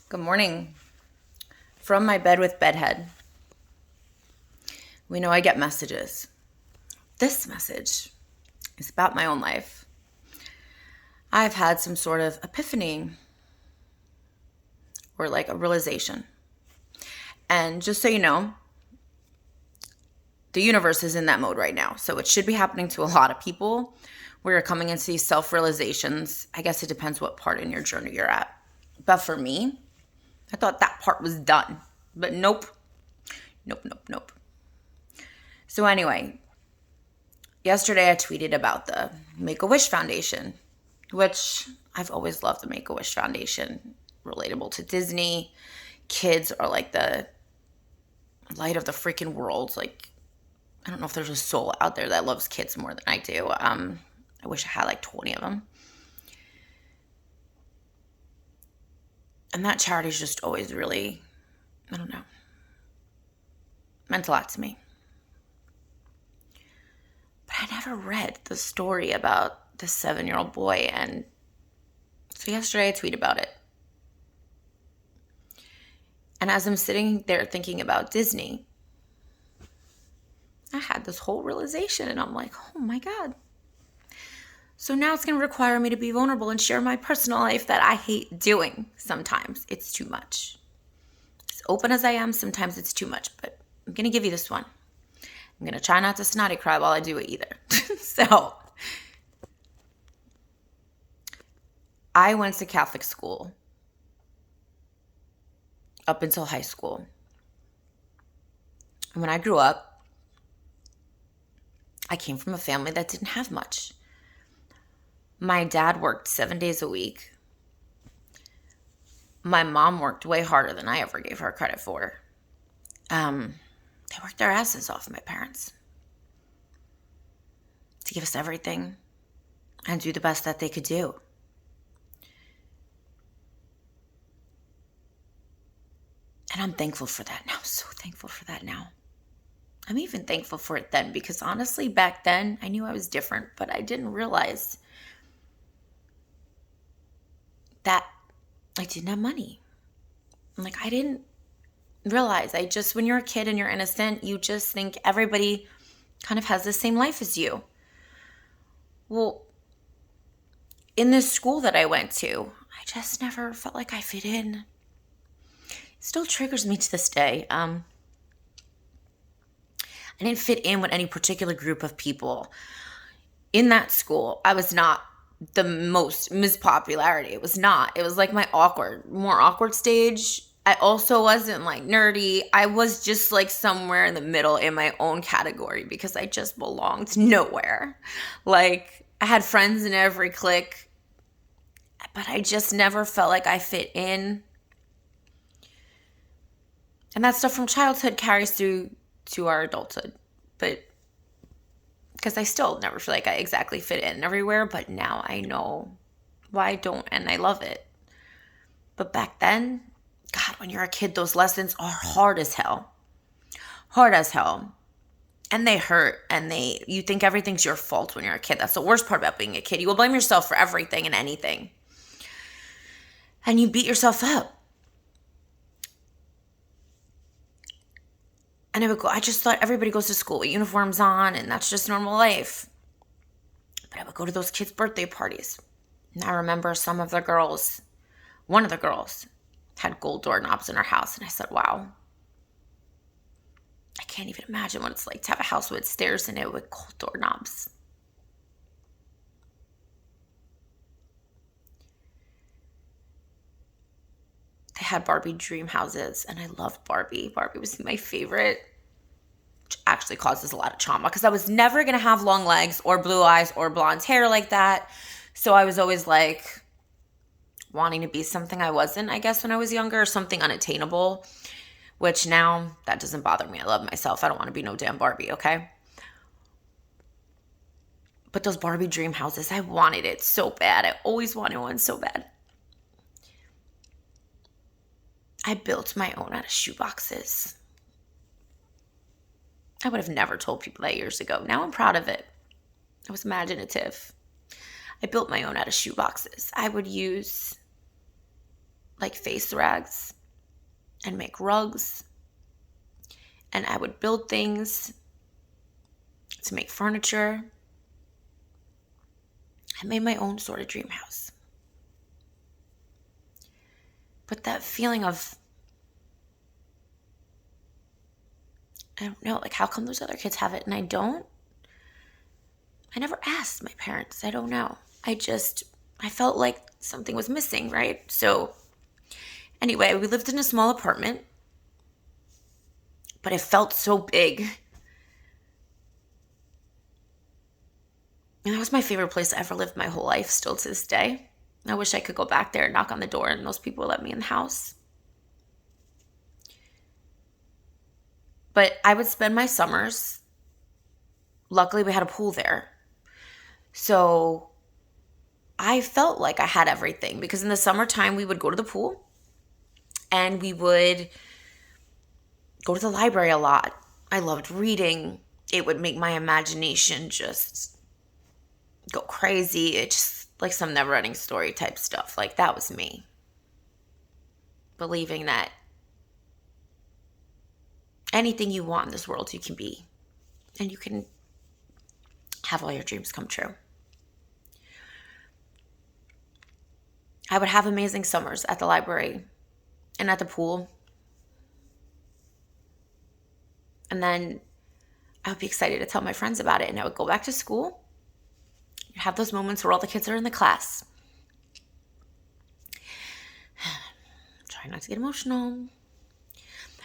Good morning. From my bed with bedhead. We know I get messages. This message is about my own life. I've had some sort of epiphany or like a realization. And just so you know, the universe is in that mode right now. So it should be happening to a lot of people where you're coming into these self realizations. I guess it depends what part in your journey you're at. But for me, I thought that part was done. But nope. Nope, nope, nope. So anyway, yesterday I tweeted about the Make-A-Wish Foundation, which I've always loved the Make-A-Wish Foundation, relatable to Disney. Kids are like the light of the freaking world. Like, I don't know if there's a soul out there that loves kids more than I do. I wish I had like 20 of them. And that charity's just always really, I don't know, meant a lot to me. But I never read the story about this 7-year-old boy. And so yesterday I tweeted about it. And as I'm sitting there thinking about Disney, I had this whole realization and I'm like, oh my God. So now it's going to require me to be vulnerable and share my personal life that I hate doing sometimes. It's too much. As open as I am, sometimes it's too much, but I'm going to give you this one. I'm going to try not to snotty cry while I do it either. So I went to Catholic school up until high school. And when I grew up, I came from a family that didn't have much. My dad worked 7 days a week. My mom worked way harder than I ever gave her credit for. They worked their asses off, my parents, to give us everything and do the best that they could do. And I'm thankful for that now. I'm so thankful for that now. I'm even thankful for it then because honestly, back then, I knew I was different, but I didn't realize that I didn't have money. Like, I didn't realize. When you're a kid and you're innocent, you just think everybody kind of has the same life as you. Well, in this school that I went to, I just never felt like I fit in. It still triggers me to this day. I didn't fit in with any particular group of people. In that school, I was not the most Miss Popularity. It was not. It was like my more awkward stage. I also wasn't like nerdy. I was just like somewhere in the middle in my own category because I just belonged nowhere. Like, I had friends in every clique, but I just never felt like I fit in. And that stuff from childhood carries through to our adulthood. But because I still never feel like I exactly fit in everywhere, but now I know why I don't, and I love it. But back then, God, when you're a kid, those lessons are hard as hell. Hard as hell. And they hurt, and you think everything's your fault when you're a kid. That's the worst part about being a kid. You will blame yourself for everything and anything. And you beat yourself up. And I just thought everybody goes to school with uniforms on, and that's just normal life. But I would go to those kids' birthday parties. And I remember one of the girls had gold doorknobs in her house. And I said, wow, I can't even imagine what it's like to have a house with stairs in it with gold doorknobs. They had Barbie dream houses, and I loved Barbie. Barbie was my favorite, which actually causes a lot of trauma because I was never going to have long legs or blue eyes or blonde hair like that. So I was always like wanting to be something I wasn't, I guess, when I was younger, or something unattainable, which now that doesn't bother me. I love myself. I don't want to be no damn Barbie, okay? But those Barbie dream houses, I wanted it so bad. I always wanted one so bad. I built my own out of shoeboxes. I would have never told people that years ago. Now I'm proud of it. I was imaginative. I built my own out of shoeboxes. I would use like face rags and make rugs. And I would build things to make furniture. I made my own sort of dream house. But that feeling of, I don't know, like how come those other kids have it and I don't? I never asked my parents. I don't know. I felt like something was missing, right? So anyway, we lived in a small apartment, but it felt so big. And that was my favorite place I ever lived my whole life, still to this day. I wish I could go back there and knock on the door and those people would let me in the house. But I would spend my summers. Luckily, we had a pool there. So I felt like I had everything because in the summertime, we would go to the pool and we would go to the library a lot. I loved reading. It would make my imagination just go crazy. It just like some never-ending story type stuff. Like that was me. Believing that anything you want in this world, you can be. And you can have all your dreams come true. I would have amazing summers at the library and at the pool. And then I would be excited to tell my friends about it. And I would go back to school. You'd have those moments where all the kids are in the class. Try not to get emotional.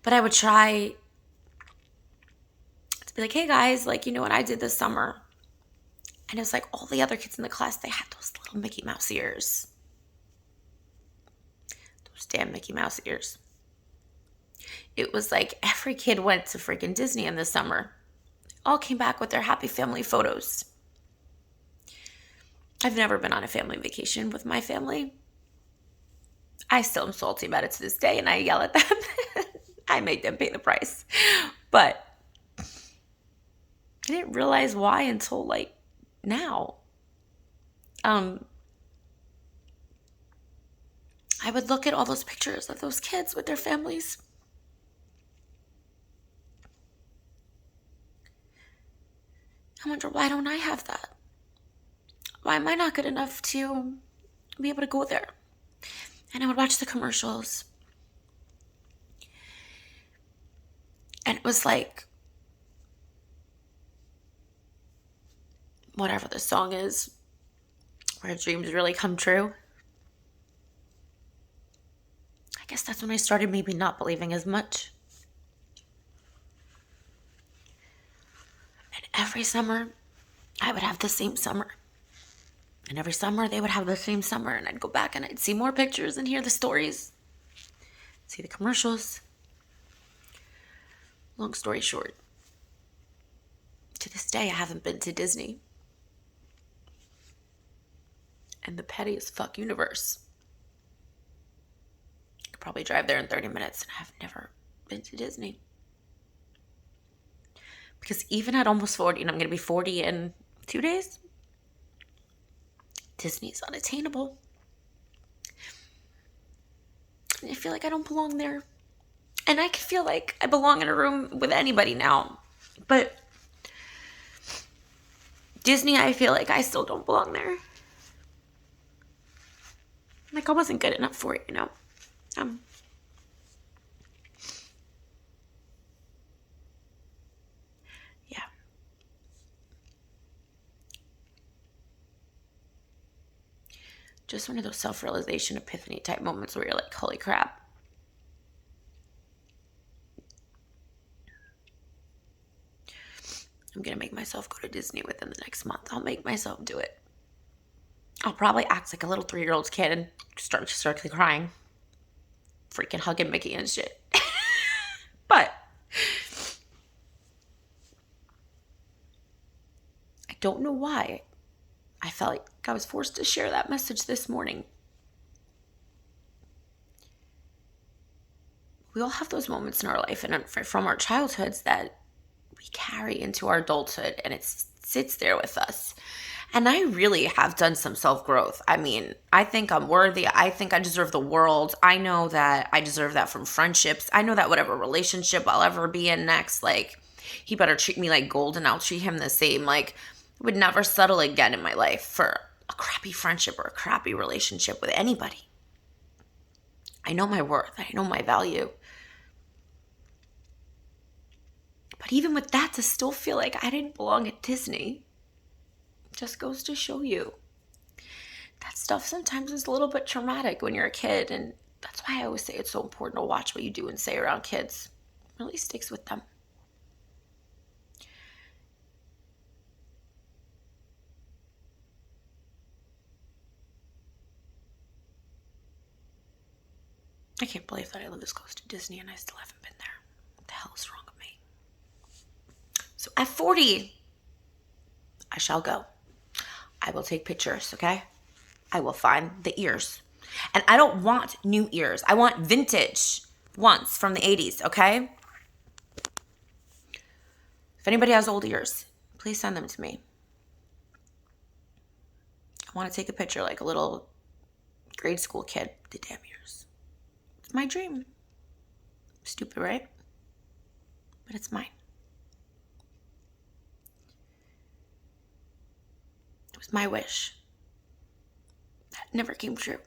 But I would try to be like, hey guys, like, you know what I did this summer? And it was like all the other kids in the class, they had those little Mickey Mouse ears. Those damn Mickey Mouse ears. It was like every kid went to freaking Disney in the summer. All came back with their happy family photos. I've never been on a family vacation with my family. I still am salty about it to this day, and I yell at them. I made them pay the price. But I didn't realize why until like now. I would look at all those pictures of those kids with their families. I wonder, why don't I have that? Why am I not good enough to be able to go there? And I would watch the commercials. And it was like, whatever the song is, where dreams really come true. I guess that's when I started maybe not believing as much. And every summer, I would have the same summer. And every summer, they would have the same summer. And I'd go back and I'd see more pictures and hear the stories. See the commercials. Long story short, to this day, I haven't been to Disney. And the pettiest fuck universe. I could probably drive there in 30 minutes and I've never been to Disney. Because even at almost 40, and I'm going to be 40 in 2 days, Disney's unattainable. And I feel like I don't belong there. And I can feel like I belong in a room with anybody now. But Disney, I feel like I still don't belong there. Like I wasn't good enough for it, you know? Yeah. Just one of those self-realization epiphany type moments where you're like, holy crap. I'm going to make myself go to Disney within the next month. I'll make myself do it. I'll probably act like a little 3-year-old kid and start crying. Freaking hugging Mickey and shit. But I don't know why I felt like I was forced to share that message this morning. We all have those moments in our life and from our childhoods that we carry into our adulthood, and it sits there with us. And I really have done some self growth. I mean, I think I'm worthy. I think I deserve the world. I know that I deserve that from friendships. I know that whatever relationship I'll ever be in next, like, he better treat me like gold and I'll treat him the same. Like, I would never settle again in my life for a crappy friendship or a crappy relationship with anybody. I know my worth. I know my value. But even with that, to still feel like I didn't belong at Disney just goes to show you that stuff sometimes is a little bit traumatic when you're a kid. And that's why I always say it's so important to watch what you do and say around kids. It really sticks with them. I can't believe that I live this close to Disney and I still haven't been there. What the hell is wrong with me? So at 40, I shall go. I will take pictures, okay? I will find the ears. And I don't want new ears. I want vintage ones from the 80s, okay? If anybody has old ears, please send them to me. I want to take a picture like a little grade school kid with the damn ears. It's my dream. Stupid, right? But it's mine. It was my wish. That never came true.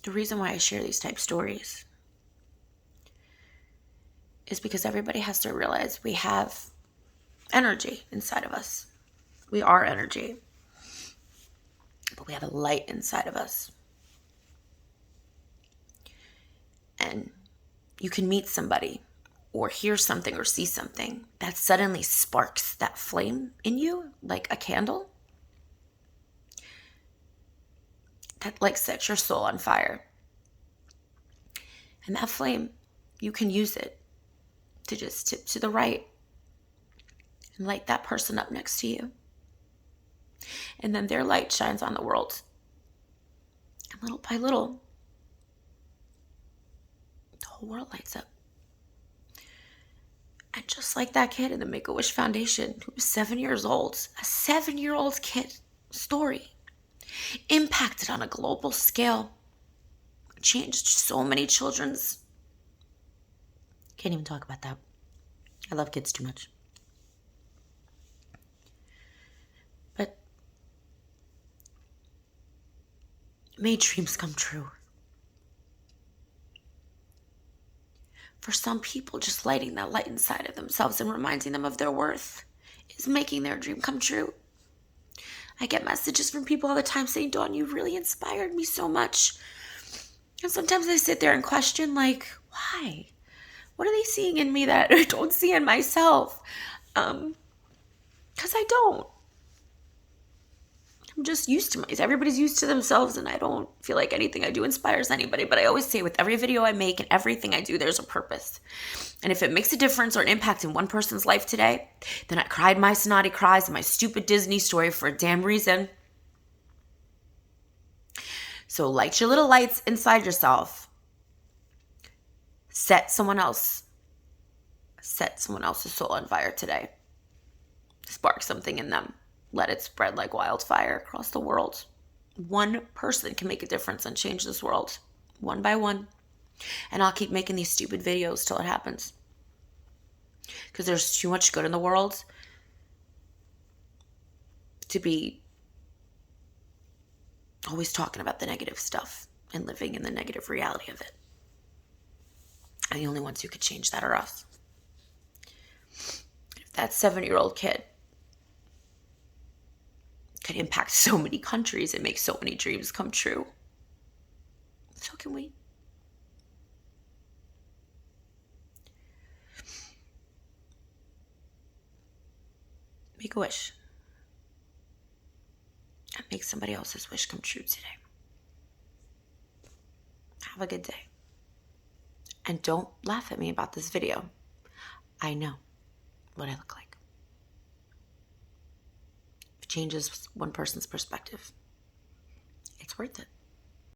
The reason why I share these type stories is because everybody has to realize we have energy inside of us. We are energy, but we have a light inside of us. And you can meet somebody or hear something or see something that suddenly sparks that flame in you like a candle that like sets your soul on fire. And that flame, you can use it to just tip to the right and light that person up next to you. And then their light shines on the world. And little by little, the whole world lights up. And just like that kid in the Make-A-Wish Foundation who was 7 years old, a 7-year-old kid story impacted on a global scale, changed so many children's. Can't even talk about that. I love kids too much. But made dreams come true. For some people, just lighting that light inside of themselves and reminding them of their worth is making their dream come true. I get messages from people all the time saying, Dawn, you really inspired me so much. And sometimes I sit there and question, like, why? What are they seeing in me that I don't see in myself? Because I don't. I'm just used to myself. Everybody's used to themselves, and I don't feel like anything I do inspires anybody. But I always say with every video I make and everything I do, there's a purpose. And if it makes a difference or an impact in one person's life today, then I cried my snotty cries in my stupid Disney story for a damn reason. So light your little lights inside yourself. Set someone else's soul on fire today. Spark something in them. Let it spread like wildfire across the world. One person can make a difference and change this world, one by one. And I'll keep making these stupid videos till it happens. Because there's too much good in the world to be always talking about the negative stuff and living in the negative reality of it. And the only ones who could change that are us. If that 7-year-old kid could impact so many countries and make so many dreams come true, so can we. Make a wish. And make somebody else's wish come true today. Have a good day. And don't laugh at me about this video. I know what I look like. If it changes one person's perspective, it's worth it.